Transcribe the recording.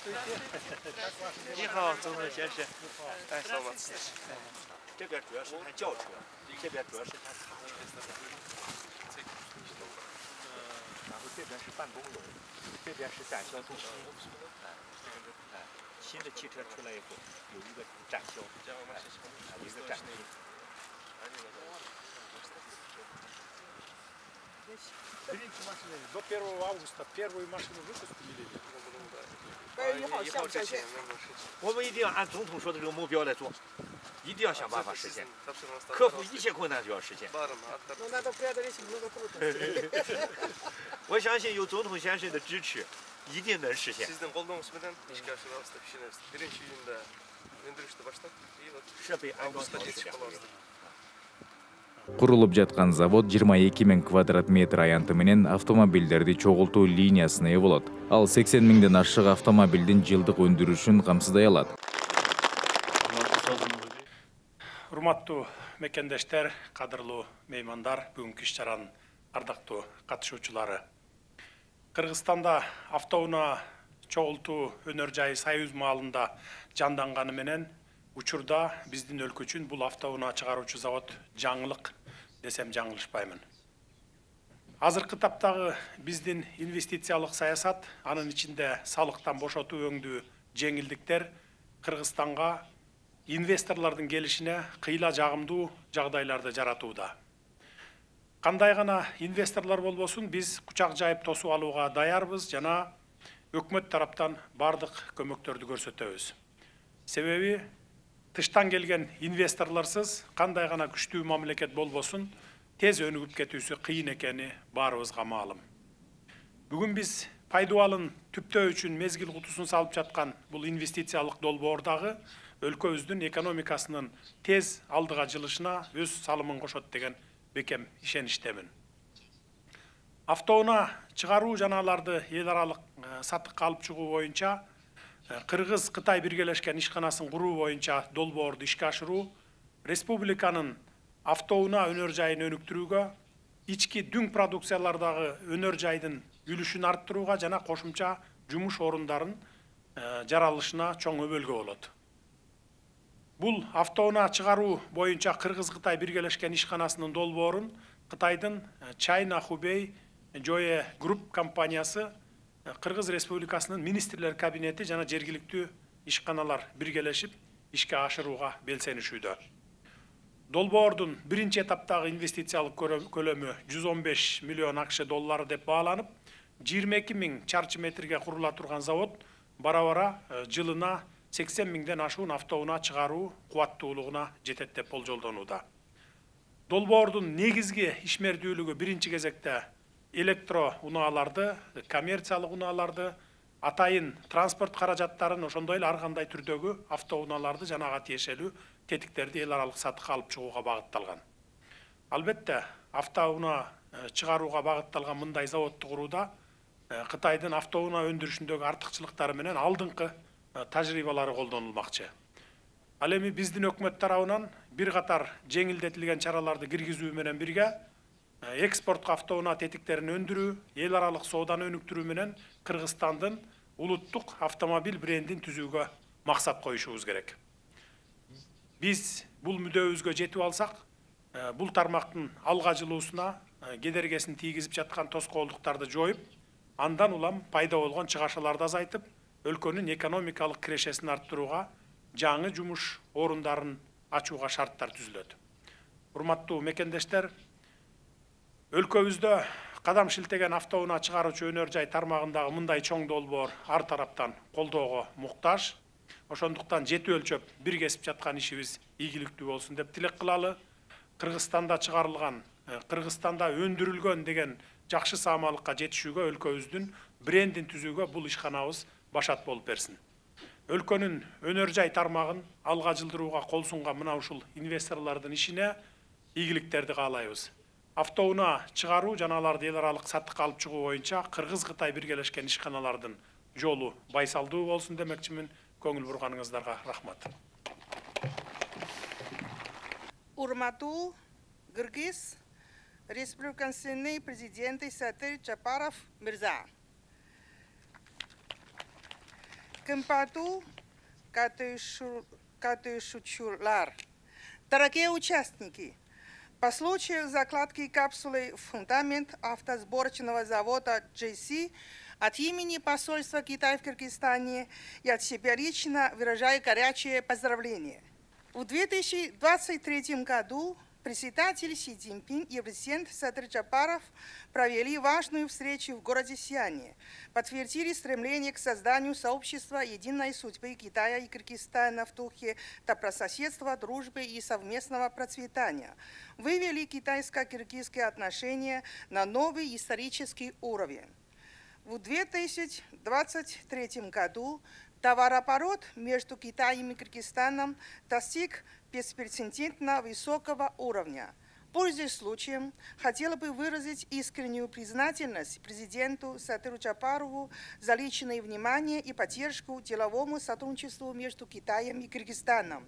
你好，总统先生。哎，扫码。这边主要是看轿车，这边主要是看卡车。然后这边是办公楼，这边是展销中心。新的汽车出来以后，有一个展销，有一个展厅。Берите машины. До 1 августа первую машину выпустили. 8月1号下午下线。我们一定要按总统说的这个目标来做，一定要想办法实现，克服一切困难就要实现。Но надо преодолеть много трудностей. 我相信有总统先生的支持，一定能实现。 设备安装条件2个月。 Курулуп жаткан завод 22 000 квадрат метр аянты менен автомобилдерди чогултуу линиясына ээ болот. Ал 80 000ден ашык автомобилдин жылдык өндүрүшүн камсыздай алат. Урматтуу мекендештер, кадырлуу меймандар, бүгүнкү иш-чаранын ардактуу катышуучулары. Кыргызстанда автоунаа чогултуу өнөр жайы Союз маалында жанданганы менен учурда биздин өлкө үчүн бул автоунаа чыгаруучу завод жаңылык десем жаңылышпаймын. Азыркы таптагы биздин инвестициялык саясат, анын ичинде салыктан бошотуу өңдүү жеңилдиктер Кыргызстанга инвесторлордун келишине кыйла жагымдуу жагдайларды жаратууда. Кандай гана инвесторлор болбосун, биз кучак жайып тосуп алууга даярбыз жана өкмөт тараптан бардык көмөктөрдү көрсөтөбүз. Себеби тыштан келген инвесторлорсыз кандай гана күчтүү мамлекет болбосун, тез өнүгүп кетүүсү кыйын экени баарыбызга маалым. Бүгүн биз пайдубалын түптөө үчүн мезгил кутусун салып жаткан бул инвестициялык долбоордагы өлкөбүздүн экономикасынын тез алдыга жылышына өз салымын кошот деген бекем ишеничтемин. Автоунаа чыгаруу жана аларды эл аралык сатыкка алып чыгуу боюнча Кыргыз-Кытай биргелешкен ишканасын куруу боюнча долбоорду ишке ашыруу, республиканын автоунаа өнөр жайын өнүктүрүүгө, ички дүң продукциялардагы өнөр жайдын үлүшүн арттырууга жана кошумча жумуш орундарын жаралышына чоң өбөлгө болот. Бул автоунаа чыгаруу боюнча Кыргыз-Кытай биргелешкен ишканасынын долбоорун Кытайдын China Hubei Joye Group компаниясы Кыргыз Республикасынын министрлер кабинети жана жергиликтүү ишканалар биргелешип ишке ашырууга белсенишүүдө. Долбоордун биринчи этаптагы инвестициялык көлөмү 115 миллион АКШ доллары деп бааланып, 22 000 чарчы метрге курула турган завод бара-бара жылына 80 000ден ашуун автоунаа чыгаруу кубаттуулугуна жетет деп болжолдонууда. Долбоордун негизги ишмердүүлүгү биринчи кезекте электро унааларды, коммерциялык унааларды, атайын транспорт каражаттарын, ошондой эле ар кандай түрдөгү автоунааларды жана ага тиешелүү тетиктерди эл аралык сатыкка алып чыгууга багытталган. Албетте, автоунаа чыгарууга багытталган мындай заводду курууда Кытайдын автоунаа өндүрүшүндөгү артыкчылыктары менен алдыңкы тажрыйбалары колдонулмакчы. Ал эми биздин өкмөт тарабынан бир катар жеңилдетилген чараларды киргизүү менен бирге экспортко автоунаа тетиктерин өндүрүү, эл аралык сооданы өнүктүрүү менен Кыргызстандын улуттук автомобиль брендин түзүүгө максат коюшубуз керек. Биз бул мүдөөбүзгө жетип алсак, бул тармактын алга жылуусуна кедергесин тийгизип жаткан тоскоолдуктарды жоюп, андан улам пайда болгон чыгашаларды азайтып, өлкөнүн экономикалык кирешесин арттырууга, жаңы жумуш орундарын ачууга шарттар түзүлөт. Урматтуу мекендештер, өлкөбүздө кадам шилтеген автоунаа чыгаруучу өнөр жай тармагындагы мындай чоң долбоор ар тараптан колдоого муктаж. Ошондуктан жети өлчөп бир кесип жаткан ишибиз ийгиликтүү болсун деп тилек кылалы. Кыргызстанда чыгарылган, Кыргызстанда өндүрүлгөн деген жакшы саамалыкка жетишүүгө өлкөбүздүн брендин түзүүгө бул ишканабыз башат болуп берсин. Өлкөнүн өнөр жай тармагын алга жылдырууга кол сунган мына ушул инвесторлордун ишине ийгиликтерди каалайбыз. Автоунаа чыгаруу жана аларды эл аралык сатыкка алып чыгуу боюнча Кыргыз-Кытай биргелешкен ишканалардын жолу байсалдуу болсун демекчимин. Көңүл бурганыңыздарга рахмат. Урматтуу Кыргыз Республикасынын президенти Сатыр Жапаров мырза. Кемпату Катышучурлар. Дорогие участники, по случаю закладки капсулы в фундамент автосборочного завода JC от имени посольства Китая в Киргизстане я от себя лично выражаю горячее поздравление. В 2023 году председатель Си Цзиньпин и президент Садыр Джапаров провели важную встречу в городе Сиане, подтвердили стремление к созданию сообщества единой судьбы Китая и Киргизстана в духе добрососедства, дружбы и совместного процветания, вывели китайско-киргизские отношения на новый исторический уровень. В 2023 году товарооборот между Китаем и Киргизстаном достиг беспрецедентно высокого уровня. Пользуясь случаем, хотела бы выразить искреннюю признательность президенту Садыру Джапарову за личное внимание и поддержку деловому сотрудничеству между Китаем и Киргизстаном.